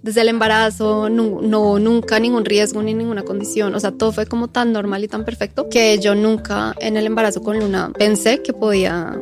desde el embarazo, no, nunca ningún riesgo ni ninguna condición. O sea, todo fue como tan normal y tan perfecto que yo nunca en el embarazo con Luna pensé que podía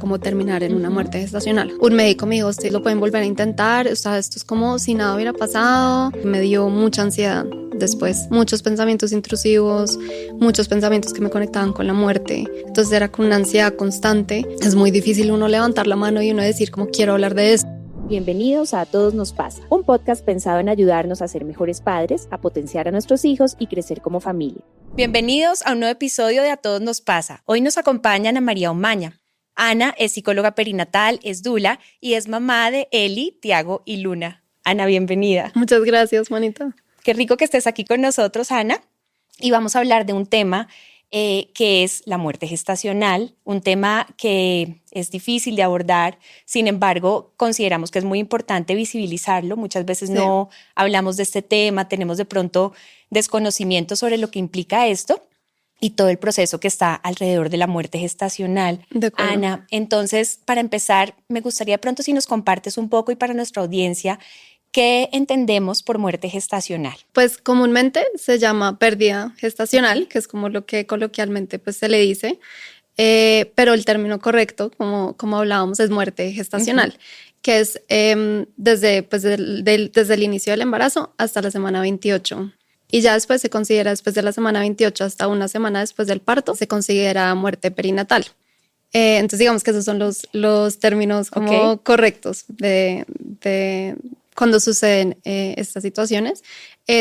como terminar en una muerte gestacional. Un médico me dijo, ustedes lo pueden volver a intentar, o sea, esto es como si nada hubiera pasado. Me dio mucha ansiedad después, muchos pensamientos intrusivos, muchos pensamientos que me conectaban con la muerte. Entonces era con una ansiedad constante. Es muy difícil uno levantar la mano y uno decir como quiero hablar de esto. Bienvenidos a A Todos Nos Pasa, un podcast pensado en ayudarnos a ser mejores padres, a potenciar a nuestros hijos y crecer como familia. Bienvenidos a un nuevo episodio de A Todos Nos Pasa. Hoy nos acompaña Ana María Omaña. Ana es psicóloga perinatal, es dula y es mamá de Eli, Tiago y Luna. Ana, bienvenida. Muchas gracias, Juanita. Qué rico que estés aquí con nosotros, Ana. Y vamos a hablar de un tema que es la muerte gestacional, un tema que es difícil de abordar. Sin embargo, consideramos que es muy importante visibilizarlo. Muchas veces no hablamos de este tema, tenemos de pronto desconocimiento sobre lo que implica esto y todo el proceso que está alrededor de la muerte gestacional. Ana, entonces, para empezar, me gustaría pronto si nos compartes un poco y para nuestra audiencia, ¿qué entendemos por muerte gestacional? Pues comúnmente se llama pérdida gestacional, que es como lo que coloquialmente pues, se le dice, pero el término correcto, como hablábamos, es muerte gestacional, que es desde el inicio del embarazo hasta la semana 28. Y ya después se considera, después de la semana 28 hasta una semana después del parto, se considera muerte perinatal. Entonces digamos que esos son los términos como correctos de cuando suceden estas situaciones.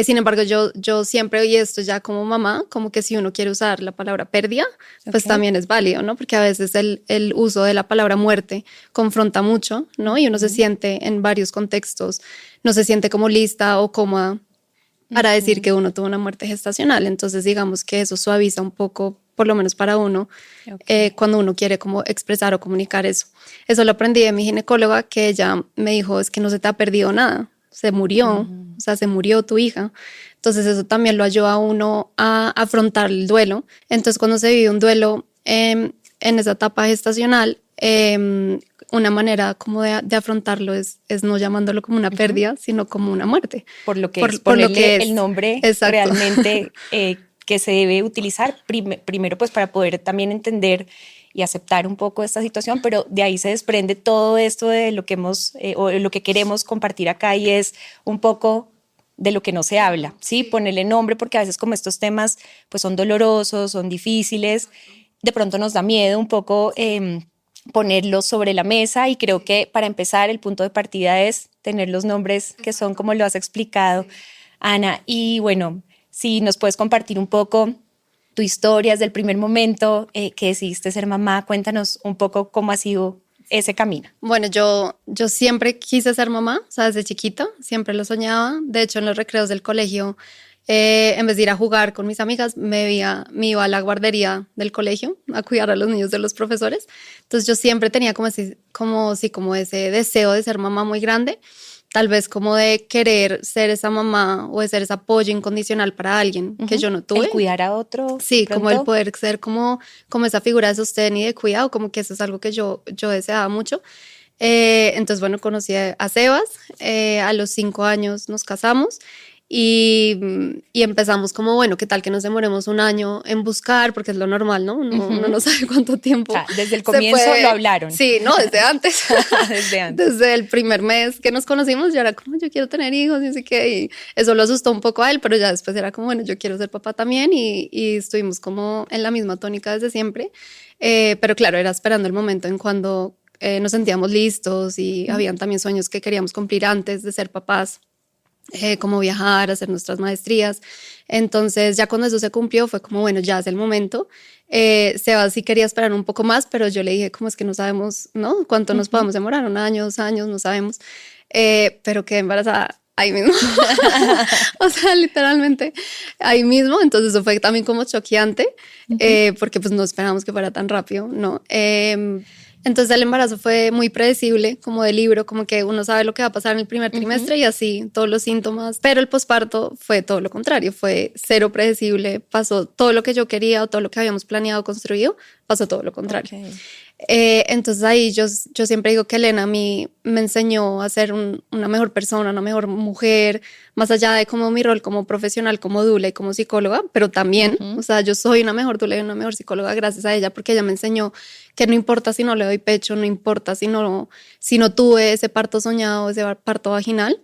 Sin embargo, yo siempre, y esto ya como mamá, como que si uno quiere usar la palabra pérdida, pues también es válido, ¿no? Porque a veces el uso de la palabra muerte confronta mucho, ¿no? Y uno se siente en varios contextos, no se siente como lista o cómoda para decir que uno tuvo una muerte gestacional. Entonces, digamos que eso suaviza un poco, por lo menos para uno, cuando uno quiere como expresar o comunicar eso. Eso lo aprendí de mi ginecóloga, que ella me dijo, es que no se te ha perdido nada, se murió, o sea, se murió tu hija. Entonces eso también lo ayuda a uno a afrontar el duelo. Entonces cuando se vive un duelo en esa etapa gestacional, una manera como de afrontarlo es no llamándolo como una pérdida, sino como una muerte. Por lo que es el nombre realmente que se debe utilizar primero pues para poder también entender y aceptar un poco esta situación, pero de ahí se desprende todo esto de lo que o lo que queremos compartir acá, y es un poco de lo que no se habla, ¿sí? Ponerle nombre, porque a veces como estos temas pues son dolorosos, son difíciles, de pronto nos da miedo un poco ponerlos sobre la mesa, y creo que para empezar el punto de partida es tener los nombres que son como lo has explicado, Ana. Y bueno, si nos puedes compartir un poco tu historia desde el primer momento que decidiste ser mamá, cuéntanos un poco cómo ha sido ese camino. Bueno, yo siempre quise ser mamá, o sea, desde chiquita, siempre lo soñaba. De hecho, en los recreos del colegio, en vez de ir a jugar con mis amigas, me iba a la guardería del colegio a cuidar a los niños de los profesores. Entonces yo siempre tenía como ese deseo de ser mamá muy grande, tal vez como de querer ser esa mamá o de ser ese apoyo incondicional para alguien que yo no tuve. El cuidar a otro. Sí, como el poder ser como esa figura de sostén y de cuidado, como que eso es algo que yo deseaba mucho. Entonces, bueno, conocí a Sebas, a los 5 años nos casamos. Y empezamos como, bueno, ¿qué tal que nos demoremos un año en buscar? Porque es lo normal, ¿no? Uno no sabe cuánto tiempo. O sea, desde el comienzo lo hablaron. Sí, no, desde antes. Desde antes. Desde el primer mes que nos conocimos, yo era como, yo quiero tener hijos y así que, y eso lo asustó un poco a él, pero ya después era como, bueno, yo quiero ser papá también, y estuvimos como en la misma tónica desde siempre. Pero claro, era esperando el momento en cuando nos sentíamos listos, y habían también sueños que queríamos cumplir antes de ser papás. Como viajar, hacer nuestras maestrías. Entonces ya cuando eso se cumplió fue como, bueno, ya es el momento. Sebas sí quería esperar un poco más, pero yo le dije como es que no sabemos, ¿no? Cuánto nos podemos demorar, 1 año, 2 años, no sabemos. Pero quedé embarazada ahí mismo. O sea, literalmente ahí mismo. Entonces eso fue también como choqueante, porque pues no esperábamos que fuera tan rápido, ¿no? Entonces el embarazo fue muy predecible, como de libro, como que uno sabe lo que va a pasar en el primer trimestre y así, todos los síntomas. Pero el posparto fue todo lo contrario, fue cero predecible, pasó todo lo que yo quería o todo lo que habíamos planeado, construido, pasó todo lo contrario. Entonces ahí yo siempre digo que Elena a mí me enseñó a ser una mejor persona, una mejor mujer, más allá de como mi rol como profesional, como doula y como psicóloga, pero también, o sea, yo soy una mejor doula y una mejor psicóloga gracias a ella, porque ella me enseñó que no importa si no le doy pecho, no importa si no tuve ese parto soñado, ese parto vaginal,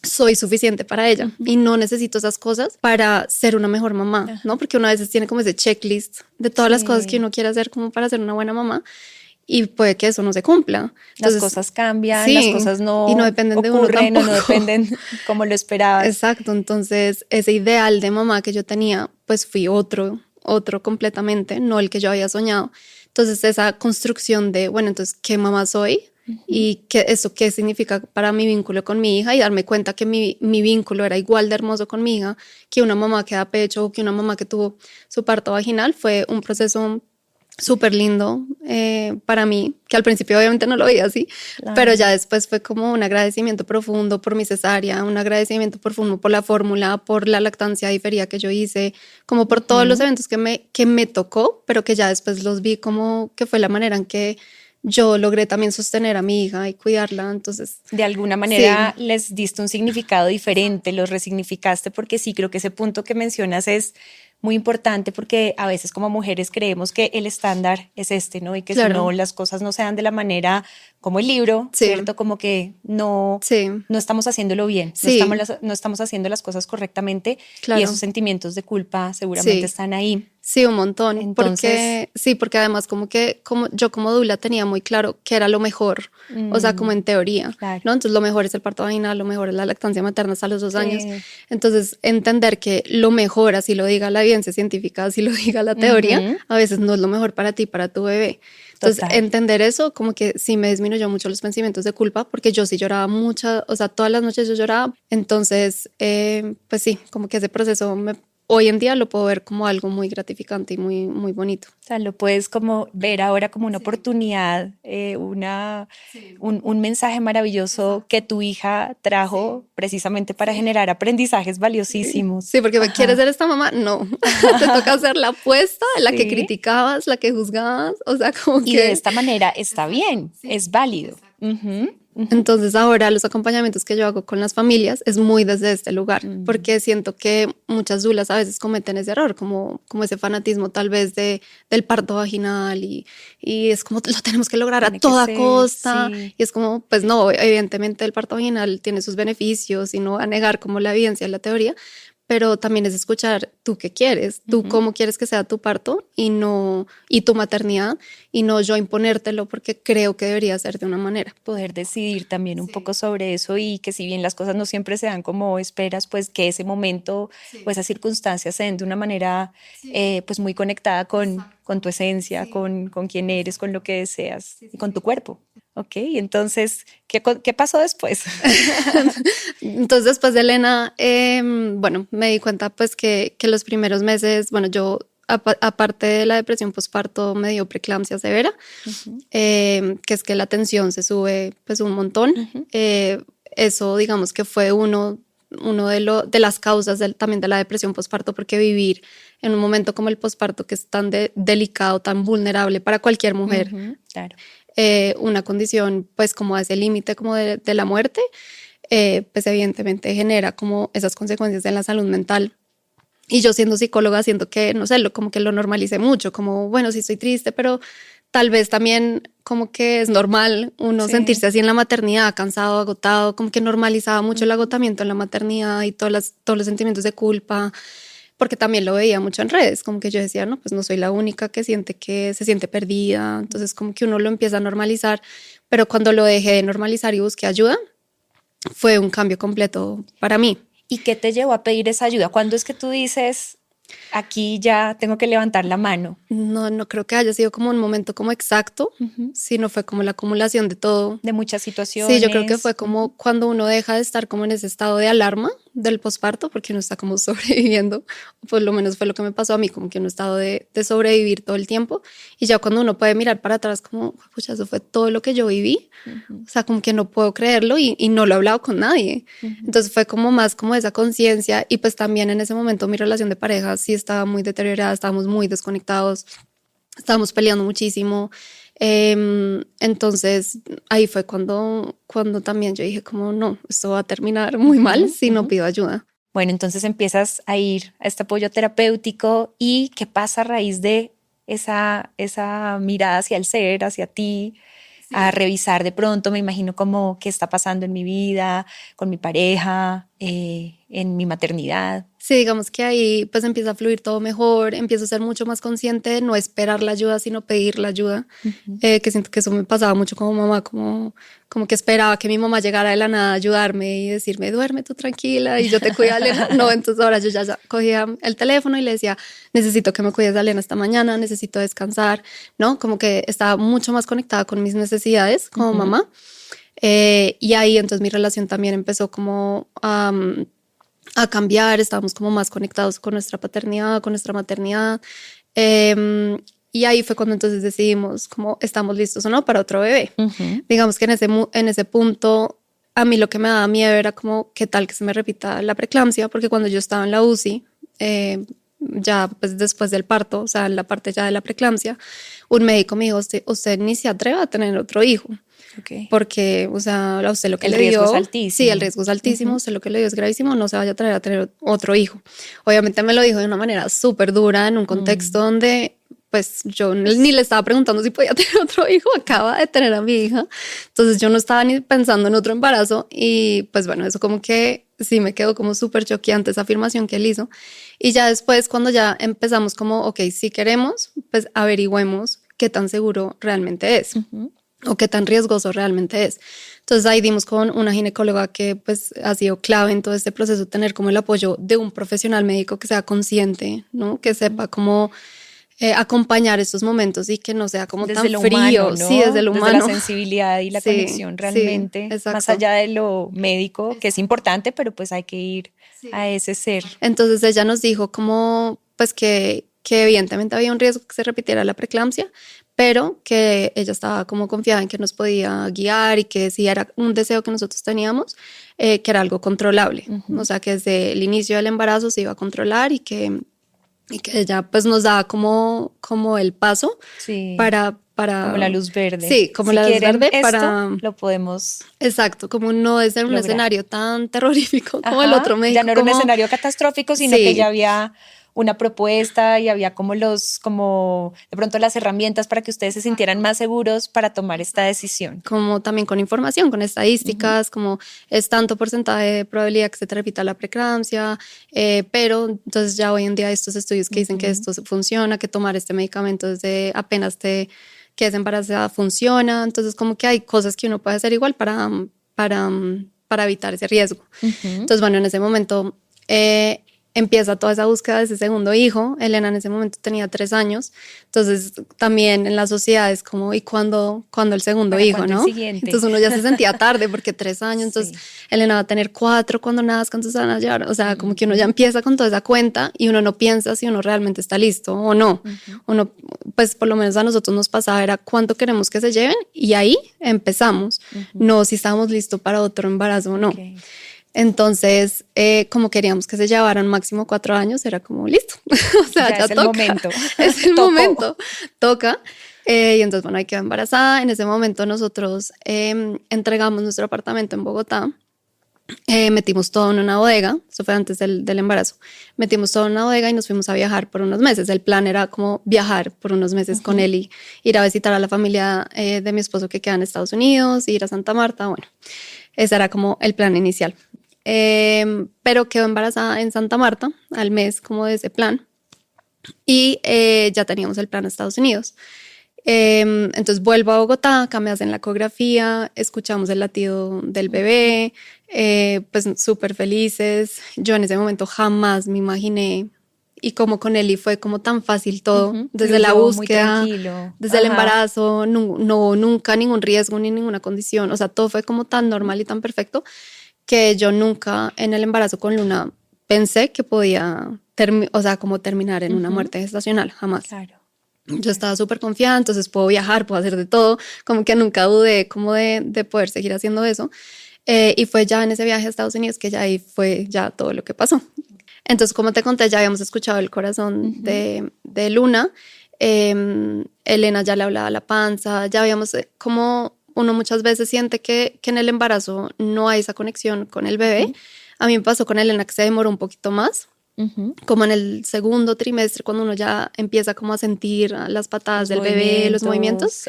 soy suficiente para ella y no necesito esas cosas para ser una mejor mamá, ¿no? Porque una a veces tiene como ese checklist de todas las cosas que uno quiere hacer como para ser una buena mamá y puede que eso no se cumpla. Entonces, las cosas cambian, las cosas no dependen ocurren, de uno o no dependen como lo esperabas. Exacto, entonces ese ideal de mamá que yo tenía, pues fui otro completamente, no el que yo había soñado. Entonces esa construcción de, bueno, entonces, ¿qué mamá soy? Y qué significa para mi vínculo con mi hija y darme cuenta que mi vínculo era igual de hermoso con mi hija que una mamá que da pecho o que una mamá que tuvo su parto vaginal fue un proceso súper lindo para mí, que al principio obviamente no lo veía así, claro, pero ya después fue como un agradecimiento profundo por mi cesárea, un agradecimiento profundo por la fórmula, por la lactancia diferida que yo hice, como por todos los eventos que me tocó, pero que ya después los vi como que fue la manera en que yo logré también sostener a mi hija y cuidarla, entonces... De alguna manera les diste un significado diferente, los resignificaste, porque sí, creo que ese punto que mencionas es muy importante porque a veces como mujeres creemos que el estándar es ¿no? Y que si no, las cosas no se dan de la manera como el libro, ¿cierto? Como que no estamos haciéndolo bien, no estamos haciendo las cosas correctamente y esos sentimientos de culpa seguramente están ahí. Sí, un montón. Entonces, porque además como yo como doula tenía muy claro que era lo mejor, o sea, como en teoría, claro, ¿no? Entonces lo mejor es el parto vaginal, lo mejor es la lactancia materna hasta los 2 años. Entonces entender que lo mejor, así lo diga la evidencia científica, así lo diga la teoría, a veces no es lo mejor para ti, para tu bebé. Entonces entender eso como que sí me disminuyó mucho los pensamientos de culpa porque yo sí lloraba mucho, o sea, todas las noches yo lloraba. Entonces, pues sí, como que ese proceso hoy en día lo puedo ver como algo muy gratificante y muy, muy bonito. O sea, lo puedes como ver ahora como una oportunidad, un mensaje maravilloso que tu hija trajo precisamente para generar aprendizajes valiosísimos. Sí, porque ¿quieres ser esta mamá? No. Te toca hacer la apuesta, la que criticabas, la que juzgabas, o sea, como que... Y de esta manera está bien, es válido. Entonces ahora los acompañamientos que yo hago con las familias es muy desde este lugar, porque siento que muchas doulas a veces cometen ese error, como ese fanatismo tal vez del parto vaginal y es como lo tenemos que lograr a toda costa y es como, pues no, evidentemente el parto vaginal tiene sus beneficios y no va a negar como la evidencia y la teoría, pero también es escuchar tú qué quieres, tú cómo quieres que sea tu parto y tu maternidad y no yo imponértelo porque creo que debería ser de una manera. Poder decidir también un poco sobre eso y que si bien las cosas no siempre se dan como esperas, pues que ese momento o esas circunstancias se den de una manera pues muy conectada con tu esencia, con quién eres, con lo que deseas y con tu cuerpo. Ok, entonces, ¿qué pasó después? Entonces, después de Elena, bueno, me di cuenta pues que los primeros meses, bueno, yo aparte de la depresión postparto me dio preeclampsia severa, que es que la tensión se sube pues un montón. Eso digamos que fue uno de las causas también de la depresión postparto, porque vivir en un momento como el postparto que es tan delicado, tan vulnerable para cualquier mujer, claro. Una condición pues como a ese límite como de la muerte, pues evidentemente genera como esas consecuencias en la salud mental. Y yo siendo psicóloga siento que, no sé, como que lo normalicé mucho, como bueno, sí estoy triste, pero tal vez también como que es normal uno sentirse así en la maternidad, cansado, agotado, como que normalizaba mucho el agotamiento en la maternidad y todos los sentimientos de culpa, porque también lo veía mucho en redes, como que yo decía, no, pues no soy la única que se siente perdida, entonces como que uno lo empieza a normalizar, pero cuando lo dejé de normalizar y busqué ayuda, fue un cambio completo para mí. ¿Y qué te llevó a pedir esa ayuda? ¿Cuándo es que tú dices, aquí ya tengo que levantar la mano? No creo que haya sido como un momento como exacto, sino fue como la acumulación de todo. De muchas situaciones. Sí, yo creo que fue como cuando uno deja de estar como en ese estado de alarma del posparto, porque uno está como sobreviviendo, o por lo menos fue lo que me pasó a mí, como que un estado de sobrevivir todo el tiempo, y ya cuando uno puede mirar para atrás como, pucha, eso fue todo lo que yo viví, o sea, como que no puedo creerlo y no lo he hablado con nadie. Entonces fue como más como esa conciencia, y pues también en ese momento mi relación de pareja sí estaba muy deteriorada, estábamos muy desconectados, estábamos peleando muchísimo, Entonces ahí fue cuando también yo dije como no, esto va a terminar muy mal si no pido ayuda. Bueno, entonces empiezas a ir a este apoyo terapéutico y ¿qué pasa a raíz de esa mirada hacia el ser, hacia ti? Sí. A revisar de pronto, me imagino como qué está pasando en mi vida, con mi pareja, en mi maternidad. Sí, digamos que ahí pues empieza a fluir todo mejor, empiezo a ser mucho más consciente de no esperar la ayuda, sino pedir la ayuda, que siento que eso me pasaba mucho como mamá, como que esperaba que mi mamá llegara de la nada a ayudarme y decirme, duerme tú tranquila y yo te cuido a Elena. No, entonces ahora yo ya cogía el teléfono y le decía, necesito que me cuides a Elena esta mañana, necesito descansar, ¿no? Como que estaba mucho más conectada con mis necesidades como mamá. Y ahí entonces mi relación también empezó como a cambiar, estábamos como más conectados con nuestra paternidad, con nuestra maternidad. Y ahí fue cuando entonces decidimos como estamos listos o no para otro bebé. Digamos que en ese punto a mí lo que me daba miedo era como qué tal que se me repita la preeclampsia, porque cuando yo estaba en la UCI, ya pues después del parto, o sea, en la parte ya de la preeclampsia, un médico me dijo, usted ni se atreva a tener otro hijo. Okay. Porque, o sea, a usted lo que el le dio... El riesgo es altísimo. Sí, el riesgo es altísimo, usted lo que le dio es gravísimo, no se vaya a traer a tener otro hijo. Obviamente me lo dijo de una manera súper dura, en un contexto donde, pues, yo ni le estaba preguntando si podía tener otro hijo, acaba de tener a mi hija. Entonces yo no estaba ni pensando en otro embarazo y, pues, bueno, eso como que sí me quedó como súper choqueante esa afirmación que él hizo. Y ya después, cuando ya empezamos como, ok, si queremos, pues averigüemos qué tan seguro realmente es. O qué tan riesgoso realmente es. Entonces ahí dimos con una ginecóloga que pues ha sido clave en todo este proceso, tener como el apoyo de un profesional médico que sea consciente, ¿no? Que sepa cómo acompañar estos momentos y que no sea como desde tan lo frío. Humano, ¿no? Sí, desde lo humano. Desde la sensibilidad y la conexión realmente, sí, más allá de lo médico, que es importante, pero pues hay que ir a ese ser. Entonces ella nos dijo como pues que evidentemente había un riesgo que se repitiera la preeclampsia, pero que ella estaba como confiada en que nos podía guiar y que si era un deseo que nosotros teníamos, que era algo controlable. O sea, que desde el inicio del embarazo se iba a controlar y que ella pues nos daba como el paso para como la luz verde. Sí, como la luz verde para... lo podemos... Exacto, como no es un escenario tan terrorífico como el otro médico. Ya no era un escenario catastrófico, sino que ya había una propuesta y había como de pronto las herramientas para que ustedes se sintieran más seguros para tomar esta decisión. Como también con información, con estadísticas, como es tanto porcentaje de probabilidad que se te repita la preeclampsia, pero entonces ya hoy en día hay estos estudios que dicen que esto funciona, que tomar este medicamento desde apenas te quedes embarazada funciona, entonces como que hay cosas que uno puede hacer igual para evitar ese riesgo. Entonces bueno, en ese momento empieza toda esa búsqueda de ese segundo hijo. Elena en ese momento tenía 3 años. Entonces también en la sociedad es como, ¿y cuándo el segundo hijo, no? Entonces uno ya se sentía tarde porque 3 años. Entonces Elena va a tener 4 cuando nazca, entonces van a llevar. O sea, como que uno ya empieza con toda esa cuenta y uno no piensa si uno realmente está listo o no. Uno, pues por lo menos a nosotros nos pasaba era cuánto queremos que se lleven y ahí empezamos. No si estábamos listos para otro embarazo o no. Entonces, como queríamos que se llevaran máximo 4 años, era como listo. O sea, ya es toca. El momento. Es el momento. Toca. Y entonces, bueno, ahí quedó embarazada. En ese momento nosotros entregamos nuestro apartamento en Bogotá. Metimos todo en una bodega. Eso fue antes del embarazo. Metimos todo en una bodega y nos fuimos a viajar por unos meses. El plan era como viajar por unos meses con él y ir a visitar a la familia de mi esposo que queda en Estados Unidos, ir a Santa Marta. Bueno, ese era como el plan inicial. Pero quedó embarazada en Santa Marta al mes como de ese plan y ya teníamos el plan a Estados Unidos. Entonces vuelvo a Bogotá, acá me hacen la ecografía, escuchamos el latido del bebé, pues súper felices. Yo en ese momento jamás me imaginé, y como con Eli fue como tan fácil todo, desde la búsqueda, desde el embarazo, no nunca ningún riesgo ni ninguna condición, o sea, todo fue como tan normal y tan perfecto que yo nunca en el embarazo con Luna pensé que podía como terminar en una muerte gestacional, jamás. Claro. Yo estaba súper confiada, entonces puedo viajar, puedo hacer de todo, como que nunca dudé como de poder seguir haciendo eso. Y fue ya en ese viaje a Estados Unidos que ya ahí fue ya todo lo que pasó. Entonces, como te conté, ya habíamos escuchado el corazón de Luna. Elena ya le hablaba la panza, ya habíamos como uno muchas veces siente que en el embarazo no hay esa conexión con el bebé. A mí me pasó con Elena que se demoró un poquito más, como en el segundo trimestre, cuando uno ya empieza como a sentir las patadas del bebé, los movimientos,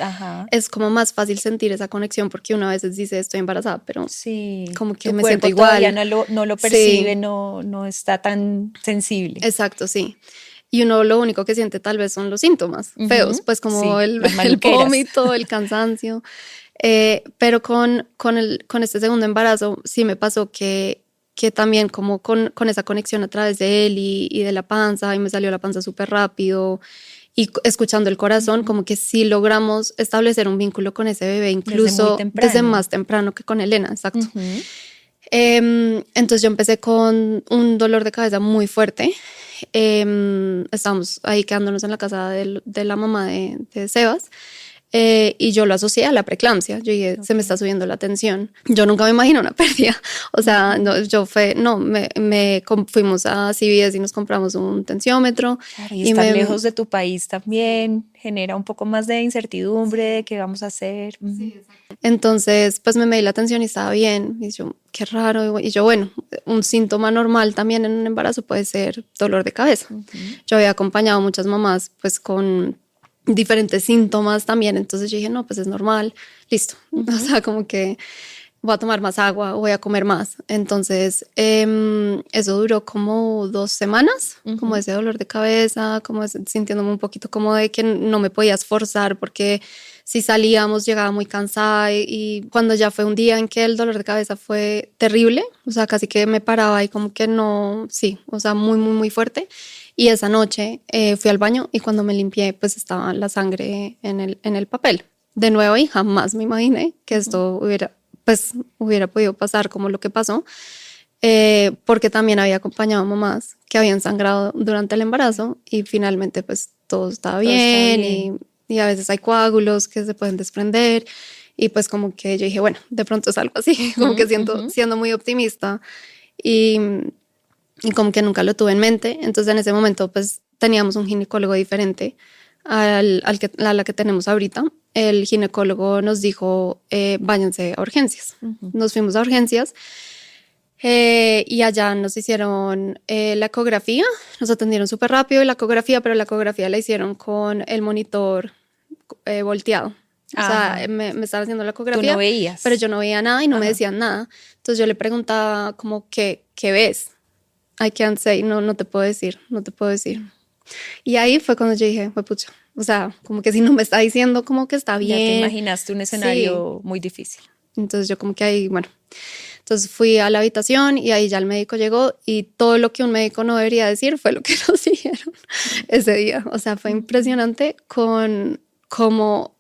es como más fácil sentir esa conexión, porque uno a veces dice estoy embarazada, pero como que me siento igual. Todavía no lo percibe, no está tan sensible. Exacto, sí. Y uno lo único que siente tal vez son los síntomas feos, pues como el vómito, el cansancio. Pero con este segundo embarazo sí me pasó que también como con esa conexión a través de él y de la panza, y me salió la panza súper rápido, y escuchando el corazón, como que sí logramos establecer un vínculo con ese bebé, incluso desde más temprano que con Elena, exacto. Entonces yo empecé con un dolor de cabeza muy fuerte. Estábamos ahí quedándonos en la casa de la mamá de Sebas. Y yo lo asocié a la preeclampsia. Yo dije, se me está subiendo la tensión. Yo nunca me imaginé una pérdida. O sea, fuimos a CVS y nos compramos un tensiómetro. Claro, y estar lejos de tu país también genera un poco más de incertidumbre de qué vamos a hacer. Sí, exacto. Entonces, pues me medí la tensión y estaba bien. Y yo, qué raro. Y yo, bueno, un síntoma normal también en un embarazo puede ser dolor de cabeza. Yo había acompañado a muchas mamás pues con diferentes síntomas también, entonces yo dije, no, pues es normal, listo. O sea, como que voy a tomar más agua, voy a comer más. Entonces, eso duró como 2 semanas, como ese dolor de cabeza, como sintiéndome un poquito como de que no me podía esforzar porque si salíamos llegaba muy cansada y cuando ya fue un día en que el dolor de cabeza fue terrible, o sea, casi que me paraba y como que no, sí, o sea, muy, muy, muy fuerte. Y esa noche fui al baño y cuando me limpié, pues estaba la sangre en el papel. De nuevo, y jamás me imaginé que esto hubiera podido pasar como lo que pasó, porque también había acompañado a mamás que habían sangrado durante el embarazo y finalmente pues todo estaba bien. Y a veces hay coágulos que se pueden desprender y pues como que yo dije, bueno, de pronto es algo así, como que siendo muy optimista y como que nunca lo tuve en mente. Entonces en ese momento pues teníamos un ginecólogo diferente a la que tenemos ahorita. El ginecólogo nos dijo, váyanse a urgencias. Nos fuimos a urgencias y allá nos hicieron la ecografía. Nos atendieron súper rápido la ecografía, pero la ecografía la hicieron con el monitor volteado. O sea, me estaban haciendo la ecografía, tú no veías, pero yo no veía nada y no me decían nada. Entonces yo le preguntaba como, ¿qué ves? I can't say, no te puedo decir. Y ahí fue cuando yo dije, pucha, o sea, como que si no me está diciendo como que está bien. Ya te imaginaste un escenario muy difícil. Entonces yo como que ahí, bueno, entonces fui a la habitación y ahí ya el médico llegó y todo lo que un médico no debería decir fue lo que nos dijeron ese día. O sea, fue impresionante con como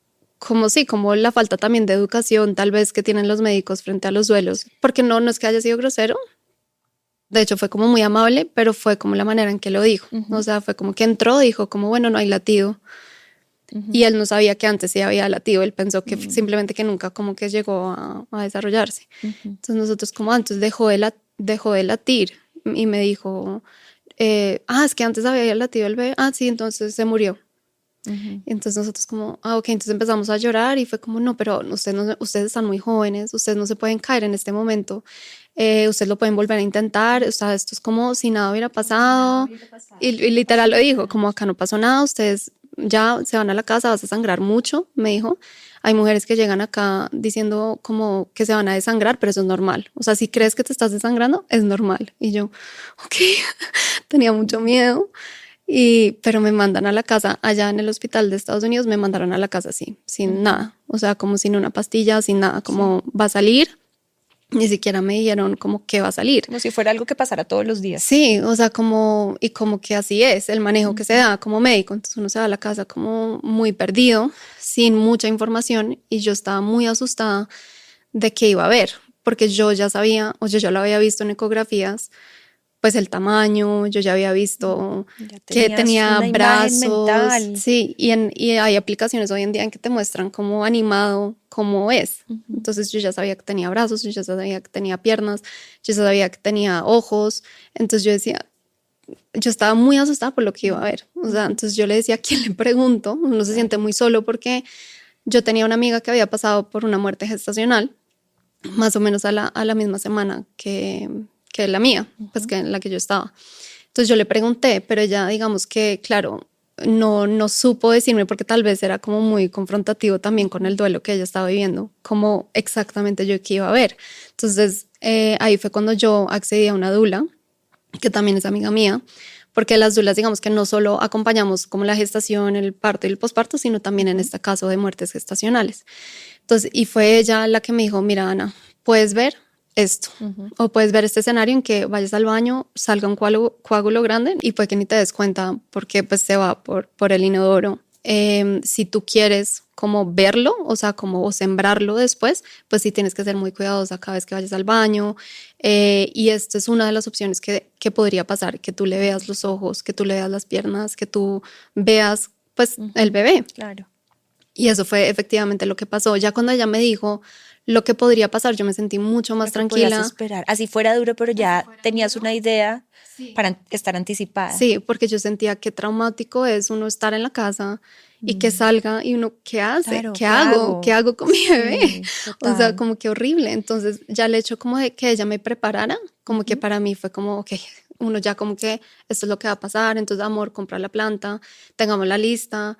la falta también de educación tal vez que tienen los médicos frente a los duelos. Porque no es que haya sido grosero. De hecho, fue como muy amable, pero fue como la manera en que lo dijo. O sea, fue como que entró, dijo como, bueno, no hay latido. Y él no sabía que antes sí había latido. Él pensó que simplemente que nunca como que llegó a desarrollarse. Entonces nosotros como antes dejó de latir y me dijo, es que antes había latido el bebé. Sí, entonces se murió. Entonces nosotros como, ok, entonces empezamos a llorar y fue como, no, pero ustedes están muy jóvenes, ustedes no se pueden caer en este momento, ustedes lo pueden volver a intentar, o sea, esto es como si nada hubiera pasado. Y literal lo dijo, como acá no pasó nada, ustedes ya se van a la casa, vas a sangrar mucho, me dijo. Hay mujeres que llegan acá diciendo como que se van a desangrar, pero eso es normal. O sea, si crees que te estás desangrando, es normal. Y yo, ok, tenía mucho miedo. Pero me mandan a la casa, allá en el hospital de Estados Unidos, me mandaron a la casa así, sin nada. O sea, como sin una pastilla, sin nada, como va a salir. Ni siquiera me dijeron como que va a salir. Como si fuera algo que pasara todos los días. Sí, o sea, como que así es el manejo que se da como médico. Entonces uno se va a la casa como muy perdido, sin mucha información, y yo estaba muy asustada de qué iba a haber, porque yo ya sabía, o yo ya lo había visto en ecografías, pues el tamaño, yo ya había visto que tenía brazos. Sí, y hay aplicaciones hoy en día en que te muestran cómo animado, cómo es. Entonces yo ya sabía que tenía brazos, yo ya sabía que tenía piernas, yo ya sabía que tenía ojos. Entonces yo decía, yo estaba muy asustada por lo que iba a ver. O sea, entonces yo le decía, ¿a quién le pregunto? Uno se siente muy solo porque yo tenía una amiga que había pasado por una muerte gestacional, más o menos a la misma semana que la mía, pues que en la que yo estaba. Entonces yo le pregunté, pero ella, digamos que, claro, no supo decirme porque tal vez era como muy confrontativo también con el duelo que ella estaba viviendo, como exactamente yo que iba a ver. Entonces ahí fue cuando yo accedí a una dula, que también es amiga mía, porque las dulas, digamos que no solo acompañamos como la gestación, el parto y el posparto, sino también en este caso de muertes gestacionales. Entonces, y fue ella la que me dijo, mira, Ana, puedes ver esto, o puedes ver este escenario en que vayas al baño, salga un coágulo grande y puede que ni te des cuenta porque pues se va por el inodoro. Si tú quieres como verlo, o sea, como o sembrarlo después, pues sí tienes que ser muy cuidadosa cada vez que vayas al baño. Y esta es una de las opciones que podría pasar, que tú le veas los ojos, que tú le veas las piernas, que tú veas pues el bebé. Claro. Y eso fue efectivamente lo que pasó. Ya cuando ella me dijo lo que podría pasar, yo me sentí mucho más tranquila. Esperar. Así fuera duro, pero ya tenías una idea para estar anticipada. Sí, porque yo sentía qué traumático es uno estar en la casa y que salga y uno, ¿qué hace? Claro, ¿Qué hago? ¿Qué hago con mi bebé? Total. O sea, como que horrible. Entonces ya el hecho como de que ella me preparara, como que para mí fue como, ok, uno ya como que esto es lo que va a pasar, entonces amor, compra la planta, tengamos la lista,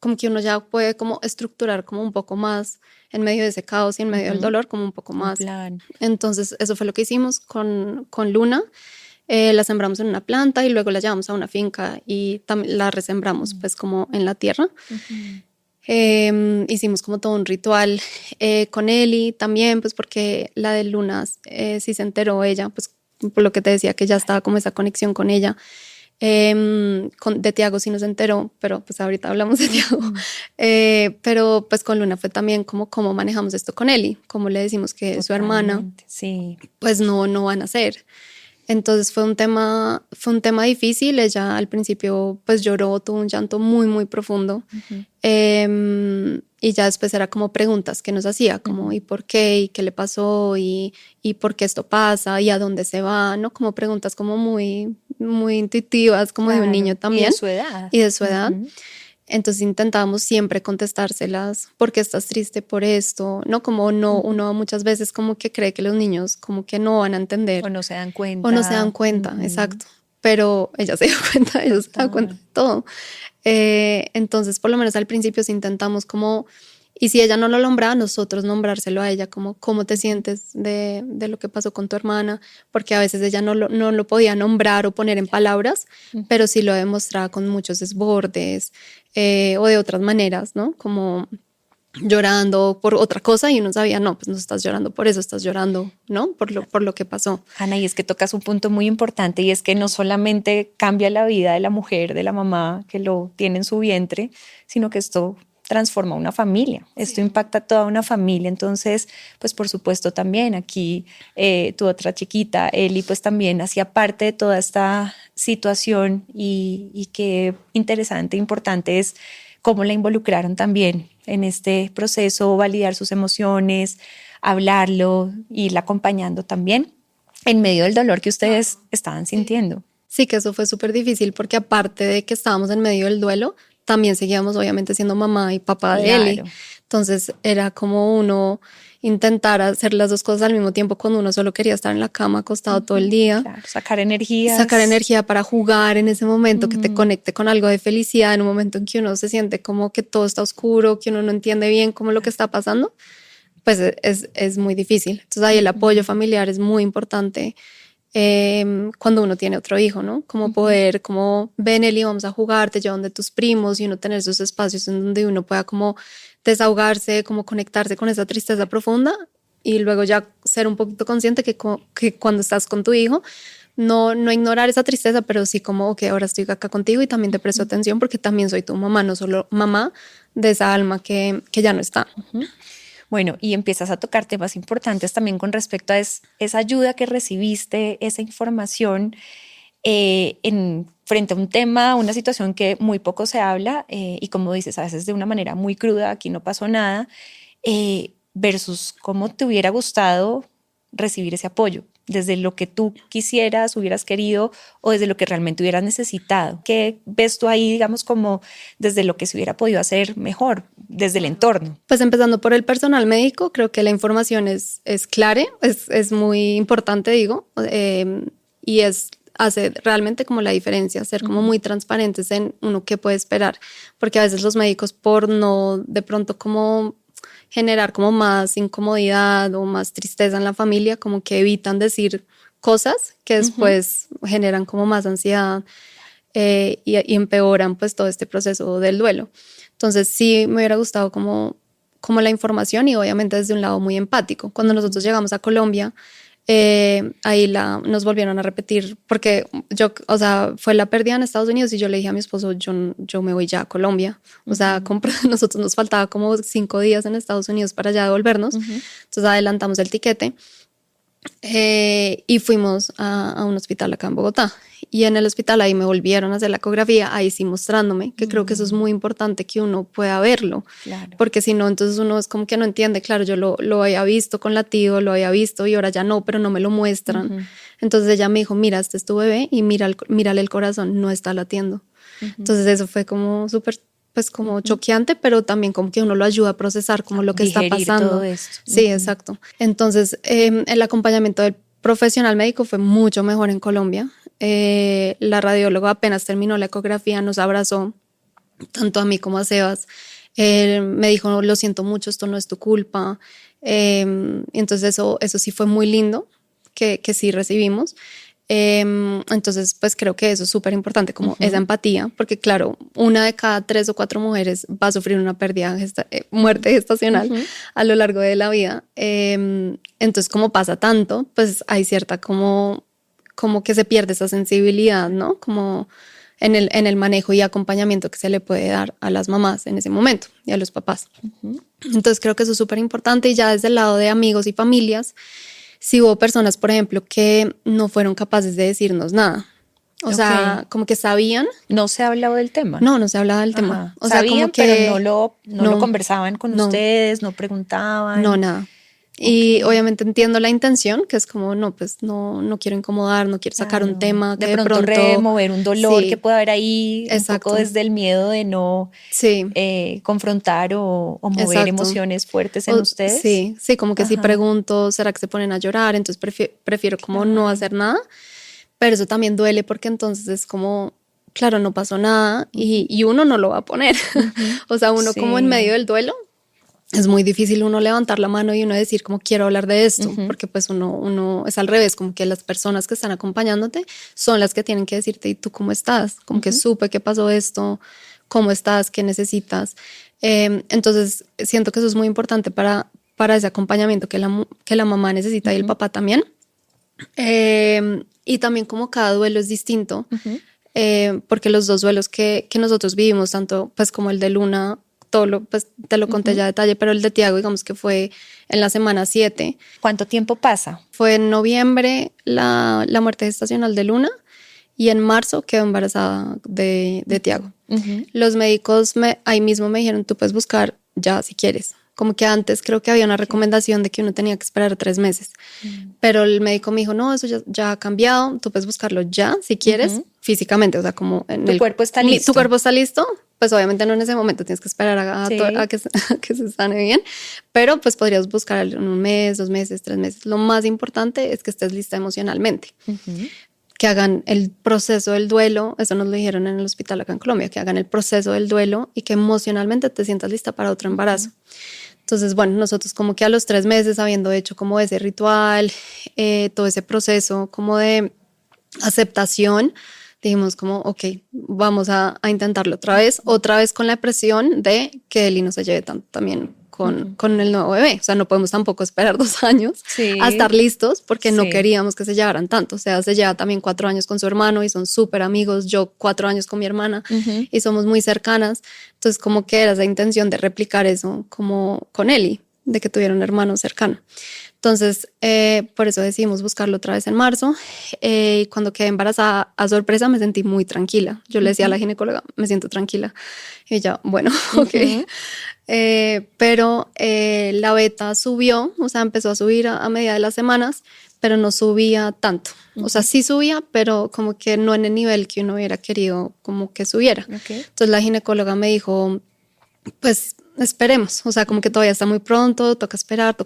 como que uno ya puede como estructurar como un poco más en medio de ese caos y en medio del dolor, como un poco más. Plan. Entonces eso fue lo que hicimos con Luna. La sembramos en una planta y luego la llevamos a una finca y la resembramos pues como en la tierra. Hicimos como todo un ritual con Eli también, pues porque la de Luna sí se enteró ella, pues por lo que te decía que ya estaba como esa conexión con ella. De Tiago sí nos enteró, pero pues ahorita hablamos de Tiago. Pero pues con Luna fue también como cómo manejamos esto con Eli, cómo le decimos que Totalmente, su hermana sí. pues no van a nacer. Entonces fue un tema difícil. Ella al principio pues lloró, tuvo un llanto muy, muy profundo. Y ya después era como preguntas que nos hacía, como ¿y por qué? ¿Y qué le pasó? ¿Y por qué esto pasa? ¿Y a dónde se va? ¿No? Como preguntas como muy, muy intuitivas, como de un niño también. Y de su edad. Y de su edad. Entonces intentábamos siempre contestárselas, ¿por qué estás triste por esto? No, como no, uno muchas veces como que cree que los niños como que no van a entender. O no se dan cuenta. O no se dan cuenta, exacto. Pero ella se dio cuenta, ella se da cuenta de todo. Entonces, por lo menos al principio sí intentamos como, y si ella no lo nombraba, nosotros nombrárselo a ella, como cómo te sientes de lo que pasó con tu hermana, porque a veces ella no lo podía nombrar o poner en palabras, pero sí lo demostraba con muchos desbordes o de otras maneras, ¿no? Como llorando por otra cosa y uno sabía, no, pues no estás llorando por eso, estás llorando, ¿no? Por lo que pasó. Ana, y es que tocas un punto muy importante y es que no solamente cambia la vida de la mujer, de la mamá que lo tiene en su vientre, sino que esto transforma una familia, esto impacta a toda una familia. Entonces, pues por supuesto también aquí tu otra chiquita, Eli, pues también hacía parte de toda esta situación y qué interesante, importante es cómo la involucraron también en este proceso, validar sus emociones, hablarlo, irla acompañando también en medio del dolor que ustedes estaban sintiendo. Sí, que eso fue súper difícil porque aparte de que estábamos en medio del duelo, también seguíamos obviamente siendo mamá y papá de Eli. Entonces era como uno intentar hacer las dos cosas al mismo tiempo cuando uno solo quería estar en la cama acostado todo el día. Claro, sacar energía. Sacar energía para jugar en ese momento, que te conecte con algo de felicidad, en un momento en que uno se siente como que todo está oscuro, que uno no entiende bien cómo lo que está pasando, pues es muy difícil. Entonces ahí el apoyo familiar es muy importante. Cuando uno tiene otro hijo, ¿no? Como poder, como ven Eli, vamos a jugar, te llevan de tus primos y uno tener esos espacios en donde uno pueda como desahogarse, como conectarse con esa tristeza profunda y luego ya ser un poquito consciente que cuando estás con tu hijo, no ignorar esa tristeza, pero sí como, ok, ahora estoy acá contigo y también te presto atención porque también soy tu mamá, no solo mamá de esa alma que ya no está. Bueno, y empiezas a tocar temas importantes también con respecto a esa ayuda que recibiste, esa información frente a un tema, una situación que muy poco se habla y como dices, a veces de una manera muy cruda, aquí no pasó nada, versus cómo te hubiera gustado recibir ese apoyo, desde lo que tú quisieras, hubieras querido o desde lo que realmente hubieras necesitado. ¿Qué ves tú ahí, digamos, como desde lo que se hubiera podido hacer mejor, desde el entorno? Pues empezando por el personal médico, creo que la información es clave, es muy importante, digo, y hace realmente como la diferencia, ser como muy transparentes en uno qué puede esperar, porque a veces los médicos por no de pronto como generar como más incomodidad o más tristeza en la familia, como que evitan decir cosas que después generan como más ansiedad y empeoran pues todo este proceso del duelo. Entonces sí me hubiera gustado como la información y obviamente desde un lado muy empático. Cuando nosotros llegamos a Colombia, ahí nos volvieron a repetir porque fue la pérdida en Estados Unidos y yo le dije a mi esposo, yo me voy ya a Colombia. O sea, nosotros nos faltaba como 5 días en Estados Unidos para ya devolvernos. Entonces adelantamos el tiquete y fuimos a un hospital acá en Bogotá. Y en el hospital ahí me volvieron a hacer la ecografía, ahí sí mostrándome, que creo que eso es muy importante que uno pueda verlo, claro. Porque si no, entonces uno es como que no entiende, claro, yo lo había visto con latido, lo había visto y ahora ya no, pero no me lo muestran. Entonces ella me dijo, mira, este es tu bebé y mírale el corazón, no está latiendo. Entonces eso fue como súper, pues como choqueante, pero también como que uno lo ayuda a procesar como lo que está pasando. Todo esto. Sí, exacto. Entonces el acompañamiento del profesional médico fue mucho mejor en Colombia. La radióloga apenas terminó la ecografía, nos abrazó, tanto a mí como a Sebas. Me dijo, lo siento mucho, esto no es tu culpa. Entonces eso sí fue muy lindo, que sí recibimos. Entonces pues creo que eso es súper importante, como esa empatía, porque claro, 1 de cada 3 o 4 mujeres va a sufrir una pérdida, muerte gestacional a lo largo de la vida. Entonces como pasa tanto, pues hay cierta como que se pierde esa sensibilidad, ¿no? Como en el manejo y acompañamiento que se le puede dar a las mamás en ese momento y a los papás. Entonces creo que eso es súper importante. Y ya desde el lado de amigos y familias, sí hubo personas, por ejemplo, que no fueron capaces de decirnos nada. O sea, como que sabían. ¿No se ha hablado del tema? No se hablaba del tema. O sabían, sea, como que pero no lo conversaban con ustedes, no preguntaban. No, nada. Y obviamente entiendo la intención, que es como, no quiero incomodar, no quiero sacar un tema. Que de pronto remover un dolor que puede haber ahí, un poco desde el miedo de no confrontar o mover emociones fuertes en ustedes. Sí, como que si pregunto, ¿será que se ponen a llorar? Entonces prefiero como no hacer nada, pero eso también duele porque entonces es como, claro, no pasó nada y uno no lo va a poner. O sea, uno como en medio del duelo, es muy difícil uno levantar la mano y uno decir como quiero hablar de esto, porque pues uno es al revés, como que las personas que están acompañándote son las que tienen que decirte, ¿y tú cómo estás? Como que supe que pasó esto, ¿cómo estás? ¿Qué necesitas? Entonces siento que eso es muy importante para ese acompañamiento que la mamá necesita y el papá también. Y también como cada duelo es distinto, porque los 2 duelos que nosotros vivimos, tanto pues como el de Luna, pues te lo conté ya a detalle, pero el de Tiago, digamos que fue en la semana 7. ¿Cuánto tiempo pasa? Fue en noviembre la muerte gestacional de Luna y en marzo quedó embarazada de Tiago. Los médicos ahí mismo me dijeron, tú puedes buscar ya si quieres. Como que antes creo que había una recomendación de que uno tenía que esperar 3 meses, pero el médico me dijo, no, eso ya ha cambiado, tú puedes buscarlo ya si quieres, físicamente, o sea, como tu cuerpo está listo. Tu cuerpo está listo, pues obviamente no en ese momento, tienes que esperar a que se sane bien, pero pues podrías buscar en 1 mes, 2 meses, 3 meses. Lo más importante es que estés lista emocionalmente. Que hagan el proceso del duelo, eso nos lo dijeron en el hospital acá en Colombia, que hagan el proceso del duelo y que emocionalmente te sientas lista para otro embarazo. Entonces, bueno, nosotros como que a los 3 meses, habiendo hecho como ese ritual, todo ese proceso como de aceptación, dijimos como, ok, vamos a intentarlo otra vez con la presión de que Eli no se lleve tanto también con el nuevo bebé. O sea, no podemos tampoco esperar 2 años a estar listos porque no queríamos que se llevaran tanto. O sea, se lleva también 4 años con su hermano y son súper amigos. Yo 4 años con mi hermana y somos muy cercanas. Entonces, como que era esa intención de replicar eso como con Eli, de que tuviera un hermano cercano. Entonces, por eso decidimos buscarlo otra vez en marzo. Y cuando quedé embarazada, a sorpresa, me sentí muy tranquila. Yo le decía a la ginecóloga, me siento tranquila. Y ella, bueno, ok. Pero la beta subió, o sea, empezó a subir a medida de las semanas, pero no subía tanto. O sea, sí subía, pero como que no en el nivel que uno hubiera querido como que subiera. Entonces la ginecóloga me dijo, pues esperemos, o sea, como que todavía está muy pronto, toca esperar,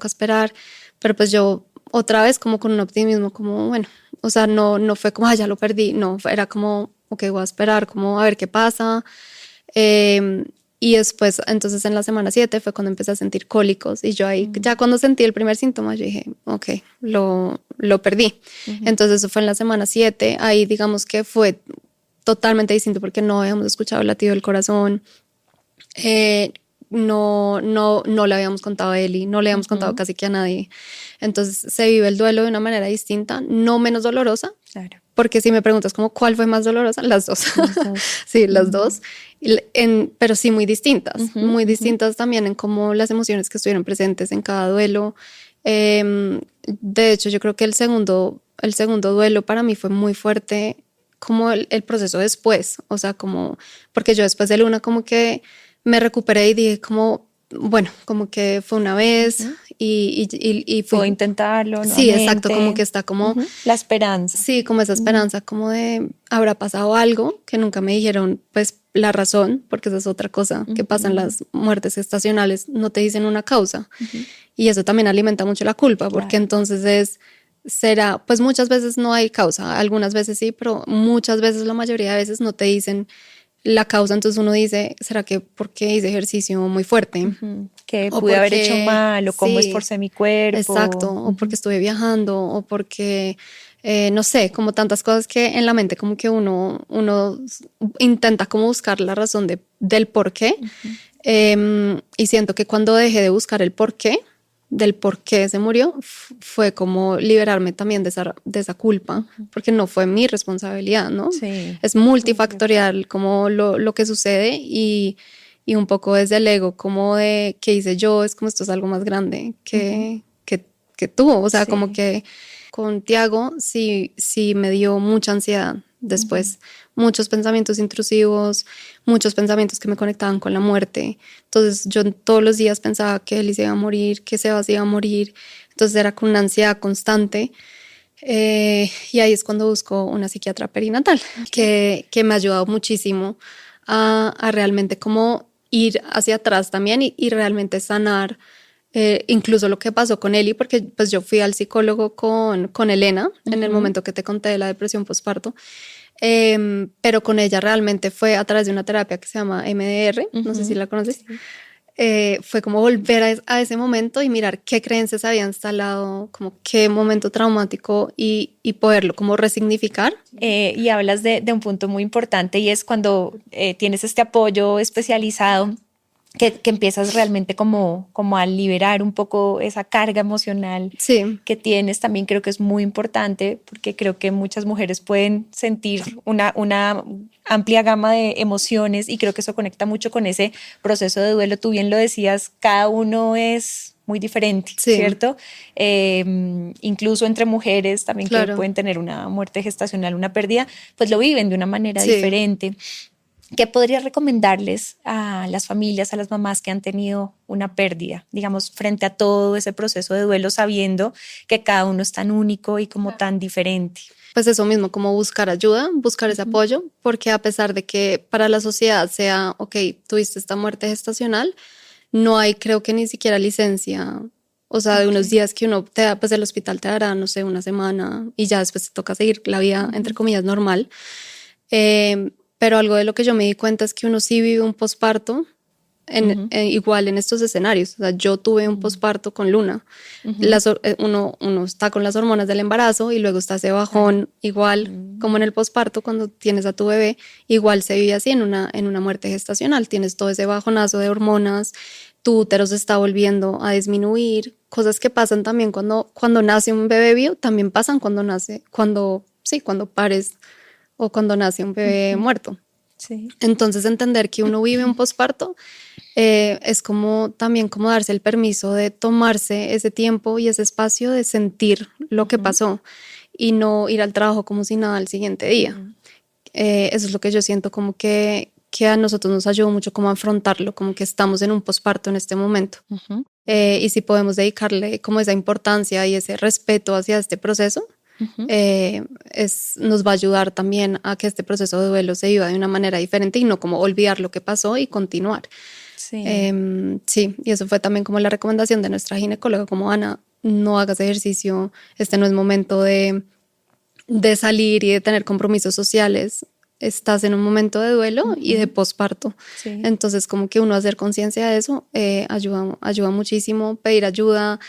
pero pues yo otra vez como con un optimismo, como bueno, o sea, no fue como, ya lo perdí, no, era como, ok, voy a esperar, como a ver qué pasa. Y después, entonces en la semana 7 fue cuando empecé a sentir cólicos y yo ahí, ya cuando sentí el primer síntoma, yo dije, ok, lo perdí. Entonces eso fue en la semana 7, ahí digamos que fue totalmente distinto porque no habíamos escuchado el latido del corazón, no le habíamos contado a Eli, no le habíamos contado casi que a nadie. Entonces se vive el duelo de una manera distinta, no menos dolorosa. Claro. Porque si me preguntas como cuál fue más dolorosa, las dos. Sí, las dos. Pero sí muy distintas. Muy distintas también en cómo las emociones que estuvieron presentes en cada duelo. De hecho, yo creo que el segundo duelo para mí fue muy fuerte, como el proceso después. O sea, como, porque yo después de Luna como que me recuperé y dije como, bueno, como que fue una vez y puedo intentarlo. Sí, exacto, como que está como la esperanza. Sí, como esa esperanza, como de habrá pasado algo que nunca me dijeron, pues la razón, porque esa es otra cosa que pasa en las muertes gestacionales, no te dicen una causa y eso también alimenta mucho la culpa, porque entonces será, pues muchas veces no hay causa, algunas veces sí, pero muchas veces, la mayoría de veces no te dicen la causa, entonces uno dice, ¿será que porque hice ejercicio muy fuerte? Que pude haber hecho mal, o cómo esforcé mi cuerpo. Exacto, o porque estuve viajando, o porque, no sé, como tantas cosas que en la mente como que uno intenta como buscar la razón del por qué. Y siento que cuando dejé de buscar el por qué, del por qué se murió, fue como liberarme también de esa culpa, porque no fue mi responsabilidad, ¿no? Sí. Es multifactorial como lo que sucede y un poco desde el ego, como de qué hice yo, es como esto es algo más grande que tú, o sea, como que con Tiago sí me dio mucha ansiedad después, muchos pensamientos intrusivos, muchos pensamientos que me conectaban con la muerte. Entonces yo todos los días pensaba que Eli se iba a morir, que Sebas iba a morir, entonces era con una ansiedad constante. Y ahí es cuando busco una psiquiatra perinatal que me ha ayudado muchísimo a realmente como ir hacia atrás también y realmente sanar incluso lo que pasó con Eli, porque pues yo fui al psicólogo con Elena en el momento que te conté de la depresión postparto, pero con ella realmente fue a través de una terapia que se llama MDR, no sé si la conoces. Sí. Fue como volver a ese momento y mirar qué creencias había instalado, como qué momento traumático y poderlo como resignificar. Y hablas de un punto muy importante y es cuando tienes este apoyo especializado que empiezas realmente como a liberar un poco esa carga emocional que tienes. También creo que es muy importante porque creo que muchas mujeres pueden sentir una amplia gama de emociones y creo que eso conecta mucho con ese proceso de duelo. Tú bien lo decías, cada uno es muy diferente, ¿cierto? Incluso entre mujeres también que pueden tener una muerte gestacional, una pérdida, pues lo viven de una manera diferente. ¿Qué podrías recomendarles a las familias, a las mamás que han tenido una pérdida, digamos, frente a todo ese proceso de duelo, sabiendo que cada uno es tan único y como tan diferente? Pues eso mismo, como buscar ayuda, buscar ese apoyo, porque a pesar de que para la sociedad sea, ok, tuviste esta muerte gestacional, no hay, creo que ni siquiera licencia, o sea, de unos días que uno te da, pues el hospital te dará, no sé, una semana y ya después te toca seguir la vida, entre comillas, normal. Pero algo de lo que yo me di cuenta es que uno sí vive un posparto igual en estos escenarios. O sea, yo tuve un posparto con Luna. Uno está con las hormonas del embarazo y luego está ese bajón igual como en el posparto cuando tienes a tu bebé. Igual se vive así en una muerte gestacional. Tienes todo ese bajonazo de hormonas, tu útero se está volviendo a disminuir. Cosas que pasan también cuando nace un bebé vivo, también pasan cuando pares o cuando nace un bebé muerto. Sí. Entonces entender que uno vive un posparto es como también como darse el permiso de tomarse ese tiempo y ese espacio de sentir lo que pasó y no ir al trabajo como si nada al siguiente día. Eso es lo que yo siento como que a nosotros nos ayudó mucho como a afrontarlo, como que estamos en un posparto en este momento. Y si podemos dedicarle como esa importancia y ese respeto hacia este proceso, nos va a ayudar también a que este proceso de duelo se viva de una manera diferente y no como olvidar lo que pasó y continuar. Sí. Sí, y eso fue también como la recomendación de nuestra ginecóloga, como Ana, no hagas ejercicio, este no es momento de salir y de tener compromisos sociales. Estás en un momento de duelo y de posparto. Sí. Entonces, como que uno hacer conciencia de eso ayuda muchísimo, pedir ayuda,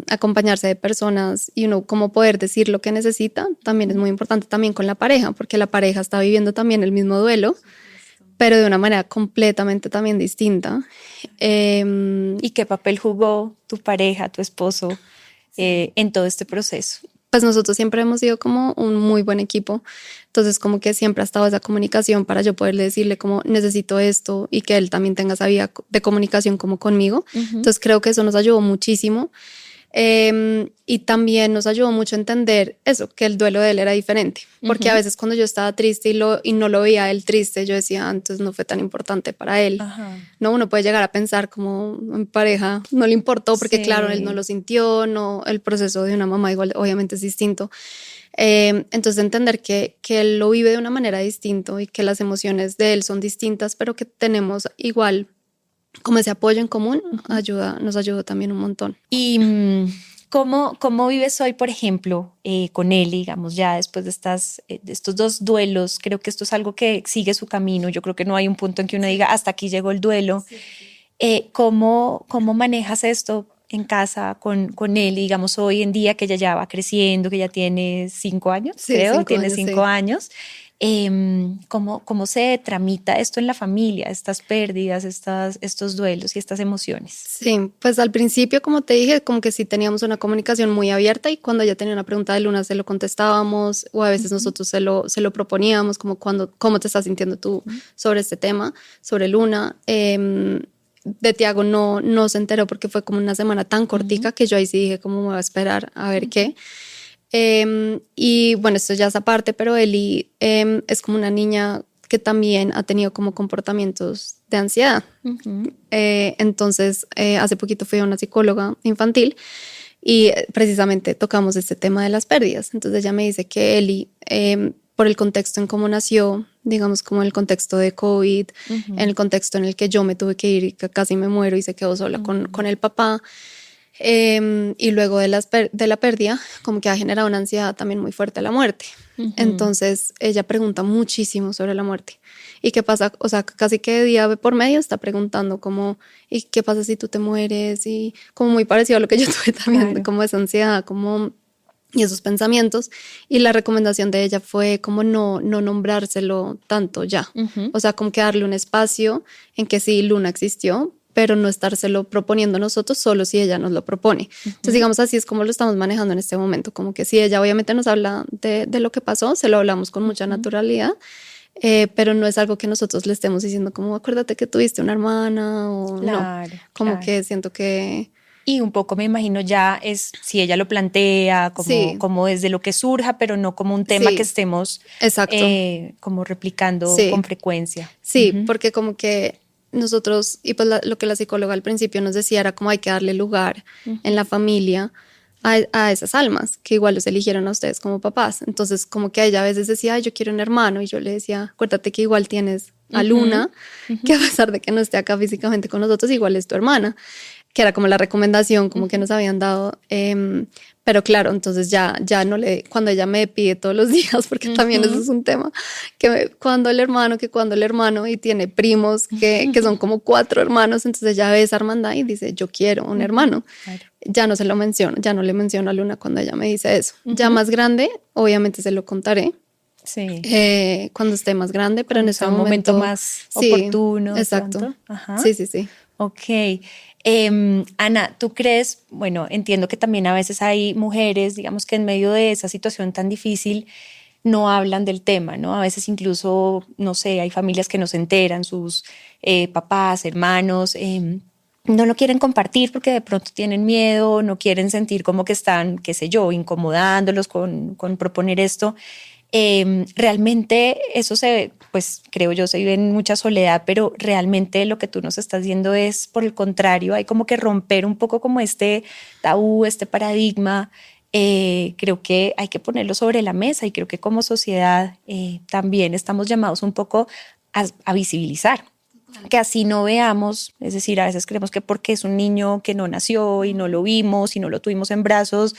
acompañarse de personas y uno como poder decir lo que necesita, también es muy importante también con la pareja, porque la pareja está viviendo también el mismo duelo, pero de una manera completamente también distinta. ¿Y qué papel jugó tu pareja, tu esposo, en todo este proceso? Pues nosotros siempre hemos sido como un muy buen equipo, entonces como que siempre ha estado esa comunicación para yo poderle decirle como necesito esto y que él también tenga esa vía de comunicación como conmigo. Entonces creo que eso nos ayudó muchísimo. Y también nos ayudó mucho a entender eso, que el duelo de él era diferente, porque a veces cuando yo estaba triste y no lo veía él triste, yo decía, entonces no fue tan importante para él. No, uno puede llegar a pensar como mi pareja no le importó porque claro, él no lo sintió, no, el proceso de una mamá igual obviamente es distinto. Entonces entender que él lo vive de una manera distinta y que las emociones de él son distintas, pero que tenemos igual como ese apoyo en común, nos ayudó también un montón. ¿Y cómo vives hoy, por ejemplo, con él, digamos, ya después de estos dos duelos? Creo que esto es algo que sigue su camino. Yo creo que no hay un punto en que uno diga, hasta aquí llegó el duelo. ¿Cómo manejas esto en casa con él, digamos, hoy en día que ya va creciendo, que ya tiene 5 años, creo, tiene 5 años? ¿Cómo se tramita esto en la familia, estas pérdidas, estos duelos y estas emociones? Sí, pues al principio, como te dije, como que sí teníamos una comunicación muy abierta y cuando ella tenía una pregunta de Luna se lo contestábamos o a veces nosotros se lo proponíamos, como cómo te estás sintiendo tú sobre este tema, sobre Luna. De Tiago no se enteró porque fue como una semana tan cortica que yo ahí sí dije cómo me voy a esperar a ver qué. Y bueno, esto ya es aparte, pero Eli es como una niña que también ha tenido como comportamientos de ansiedad. Entonces, hace poquito fui a una psicóloga infantil y precisamente tocamos este tema de las pérdidas. Entonces ella me dice que Eli, por el contexto en cómo nació, digamos como el contexto de COVID, en el contexto en el que yo me tuve que ir y que casi me muero y se quedó sola con el papá, y luego de la pérdida como que ha generado una ansiedad también muy fuerte a la muerte. Entonces ella pregunta muchísimo sobre la muerte y qué pasa, o sea, casi que día por medio está preguntando como ¿y qué pasa si tú te mueres? Y como muy parecido a lo que yo tuve también, como esa ansiedad como y esos pensamientos, y la recomendación de ella fue como no nombrárselo tanto ya, o sea, como que darle un espacio en que sí, Luna existió, pero no estárselo proponiendo nosotros solo si ella nos lo propone. Entonces, digamos, así es como lo estamos manejando en este momento, como que si ella obviamente nos habla de lo que pasó, se lo hablamos con mucha naturalidad, pero no es algo que nosotros le estemos diciendo como acuérdate que tuviste una hermana o no, como que siento que... Y un poco me imagino ya es si ella lo plantea como desde lo que surja, pero no como un tema que estemos como replicando con frecuencia. Sí, porque como que nosotros, y pues lo que la psicóloga al principio nos decía era como hay que darle lugar en la familia a esas almas que igual los eligieron a ustedes como papás. Entonces como que ella a veces decía, ay, yo quiero un hermano, y yo le decía, acuérdate que igual tienes a Luna, que a pesar de que no esté acá físicamente con nosotros, igual es tu hermana, que era como la recomendación como que nos habían dado, pero claro, entonces ya no cuando ella me pide todos los días, porque también eso es un tema, que cuando el hermano y tiene primos que son como 4 hermanos, entonces ella ve esa hermandad y dice yo quiero un hermano. Ya no se lo menciono, ya no le menciono a Luna cuando ella me dice eso. Ya más grande, obviamente se lo contaré. Sí. Cuando esté más grande, pero en ese momento más oportuno. Exacto. Sí. Ok. Ana, ¿tú crees? Bueno, entiendo que también a veces hay mujeres, digamos que en medio de esa situación tan difícil, no hablan del tema, ¿no? A veces incluso, no sé, hay familias que no se enteran, sus papás, hermanos, no lo quieren compartir porque de pronto tienen miedo, no quieren sentir como que están, qué sé yo, incomodándolos con proponer esto. Realmente eso pues creo yo, se vive en mucha soledad, pero realmente lo que tú nos estás diciendo es, por el contrario, hay como que romper un poco como este tabú, este paradigma. Creo que hay que ponerlo sobre la mesa y creo que como sociedad también estamos llamados un poco a visibilizar, que así no veamos, es decir, a veces creemos que porque es un niño que no nació y no lo vimos y no lo tuvimos en brazos,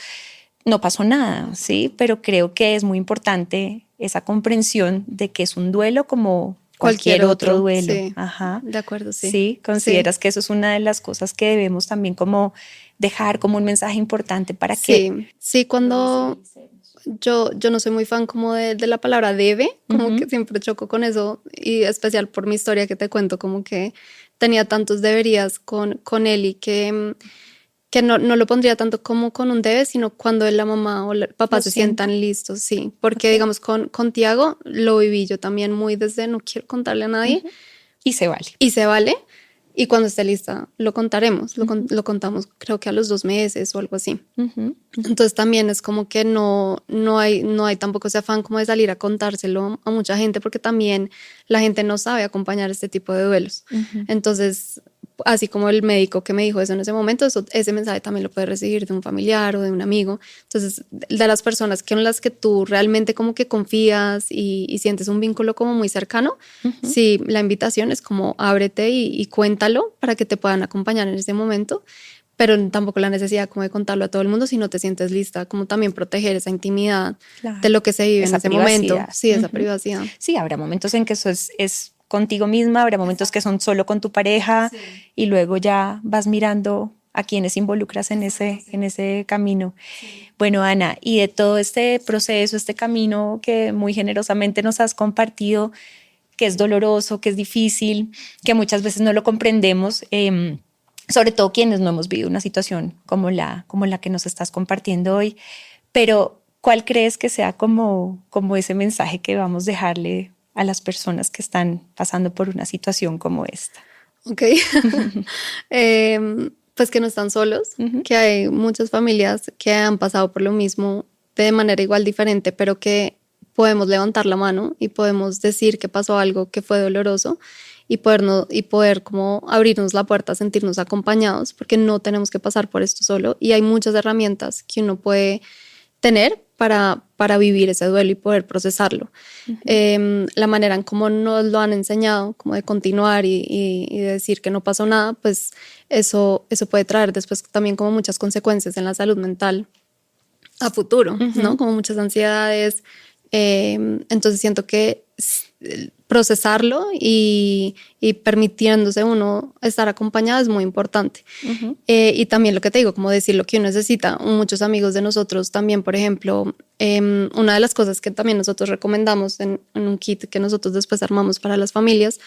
no pasó nada, ¿sí? Pero creo que es muy importante esa comprensión de que es un duelo como cualquier otro duelo. Sí. Ajá. De acuerdo, sí. ¿Sí? ¿Consideras que eso es una de las cosas que debemos también como dejar como un mensaje importante para que... Sí, cuando yo no soy muy fan como de la palabra debe, como que siempre choco con eso, y especial por mi historia que te cuento, como que tenía tantos deberías con él y que no lo pondría tanto como con un debe, sino cuando la mamá o el papá se sientan listos, sí. Porque digamos con Tiago lo viví yo también muy desde no quiero contarle a nadie. Y se vale. Y se vale. Y cuando esté lista lo contaremos. Lo contamos creo que a los 2 meses o algo así. Entonces también es como que no hay tampoco ese afán como de salir a contárselo a mucha gente, porque también la gente no sabe acompañar este tipo de duelos. Entonces, así como el médico que me dijo eso en ese momento, ese mensaje también lo puedes recibir de un familiar o de un amigo. Entonces, de las personas con las que tú realmente como que confías y sientes un vínculo como muy cercano, sí, la invitación es como ábrete y cuéntalo para que te puedan acompañar en ese momento, pero tampoco la necesidad como de contarlo a todo el mundo si no te sientes lista, como también proteger esa intimidad de lo que se vive en ese momento. Sí, esa privacidad. Sí, habrá momentos en que eso es contigo misma, habrá momentos que son solo con tu pareja y luego ya vas mirando a quienes involucras en ese camino. Bueno, Ana, y de todo este proceso, este camino que muy generosamente nos has compartido, que es doloroso, que es difícil, que muchas veces no lo comprendemos, sobre todo quienes no hemos vivido una situación como la que nos estás compartiendo hoy, pero ¿cuál crees que sea como ese mensaje que vamos a dejarle a las personas que están pasando por una situación como esta? Ok. Pues que no están solos, que hay muchas familias que han pasado por lo mismo de manera igual diferente, pero que podemos levantar la mano y podemos decir que pasó algo que fue doloroso y poder como abrirnos la puerta, sentirnos acompañados, porque no tenemos que pasar por esto solo, y hay muchas herramientas que uno puede tener para vivir ese duelo y poder procesarlo. La manera en cómo nos lo han enseñado, como de continuar y de decir que no pasó nada, pues eso puede traer después también como muchas consecuencias en la salud mental a futuro, ¿no? Como muchas ansiedades. Entonces siento que procesarlo y permitiéndose uno estar acompañado es muy importante. Y también lo que te digo, como decir lo que uno necesita. Muchos amigos de nosotros también, por ejemplo, una de las cosas que también nosotros recomendamos en un kit que nosotros después armamos para las familias,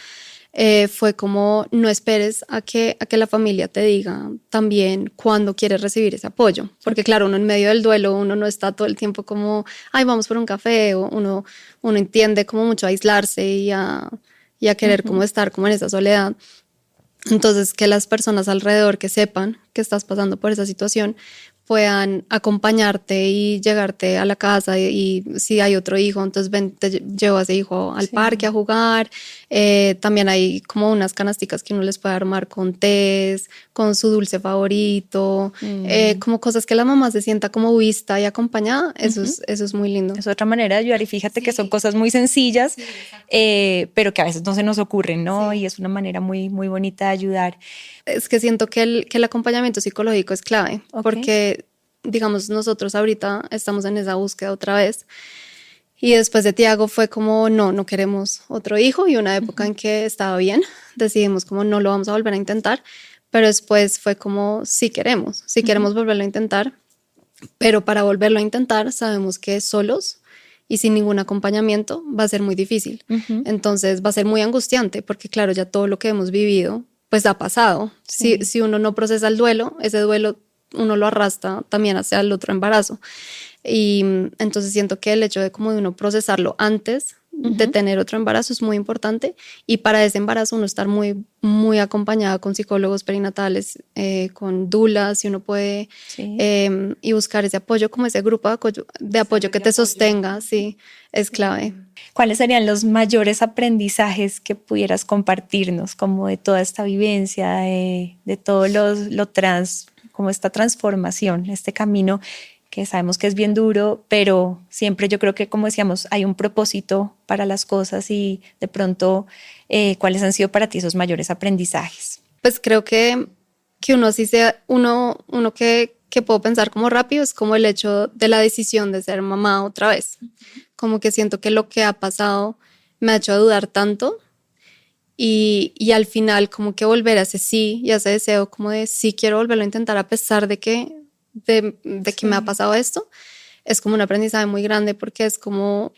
fue como no esperes a que la familia te diga también cuándo quieres recibir ese apoyo, porque claro, uno en medio del duelo, uno no está todo el tiempo como, ay, vamos por un café, o uno entiende como mucho a aislarse y a querer como estar como en esa soledad. Entonces, que las personas alrededor que sepan que estás pasando por esa situación puedan acompañarte y llegarte a la casa, y si hay otro hijo, entonces ven, te llevo a ese hijo al parque a jugar. También hay como unas canasticas que uno les puede armar con tés, con su dulce favorito, como cosas que la mamá se sienta como vista y acompañada. Eso es muy lindo. Es otra manera de ayudar, y fíjate que son cosas muy sencillas, pero que a veces no se nos ocurren, ¿no? Y es una manera muy, muy bonita de ayudar. Es que siento que el acompañamiento psicológico es clave, porque, digamos, nosotros ahorita estamos en esa búsqueda otra vez, y después de Tiago fue como, no queremos otro hijo, y una época en que estaba bien, decidimos como no lo vamos a volver a intentar, pero después fue como sí queremos volverlo a intentar, pero para volverlo a intentar sabemos que solos y sin ningún acompañamiento va a ser muy difícil. Entonces va a ser muy angustiante, porque claro, ya todo lo que hemos vivido pues ha pasado. Si uno no procesa el duelo, ese duelo uno lo arrastra también hacia el otro embarazo. Y entonces siento que el hecho de como de uno procesarlo antes de tener otro embarazo es muy importante, y para ese embarazo uno estar muy, muy acompañada con psicólogos perinatales, con doulas, si uno puede, y buscar ese apoyo, como ese grupo de apoyo que te sostenga, sí, es clave. ¿Cuáles serían los mayores aprendizajes que pudieras compartirnos como de toda esta vivencia, de todo como esta transformación, este camino que sabemos que es bien duro, pero siempre yo creo que, como decíamos, hay un propósito para las cosas, y de pronto, ¿cuáles han sido para ti esos mayores aprendizajes? Pues creo que uno sí sea, uno que puedo pensar como rápido es como el hecho de la decisión de ser mamá otra vez. Como que siento que lo que ha pasado me ha hecho dudar tanto, y al final como que volver a ese sí y a ese deseo como de sí quiero volverlo a intentar a pesar de que me ha pasado esto, es como un aprendizaje muy grande, porque es como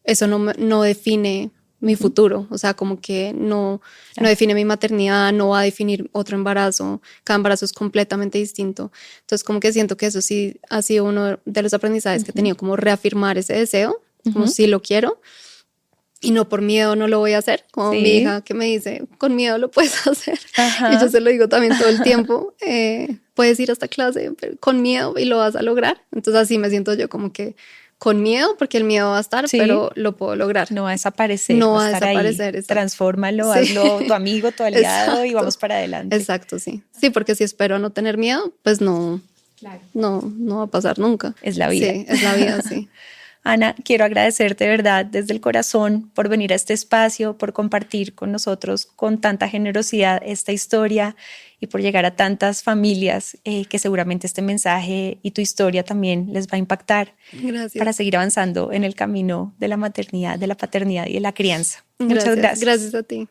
eso no define mi futuro, o sea, como que no define mi maternidad, no va a definir otro embarazo, cada embarazo es completamente distinto. Entonces como que siento que eso sí ha sido uno de los aprendizajes que he tenido, como reafirmar ese deseo, como sí lo quiero, y no por miedo no lo voy a hacer, como mi hija que me dice, con miedo lo puedes hacer. Y yo se lo digo también todo el tiempo, puedes ir a esta clase pero con miedo y lo vas a lograr. Entonces así me siento yo, como que con miedo, porque el miedo va a estar, pero lo puedo lograr. No va a desaparecer. No va a desaparecer. Transfórmalo, hazlo tu amigo, tu aliado, y vamos para adelante. Exacto, sí. Sí, porque si espero a no tener miedo, pues no va a pasar nunca. Es la vida. Sí, es la vida, sí. Ana, quiero agradecerte de verdad desde el corazón por venir a este espacio, por compartir con nosotros con tanta generosidad esta historia, y por llegar a tantas familias que seguramente este mensaje y tu historia también les va a impactar. Gracias. Para seguir avanzando en el camino de la maternidad, de la paternidad y de la crianza. Muchas gracias. Gracias a ti.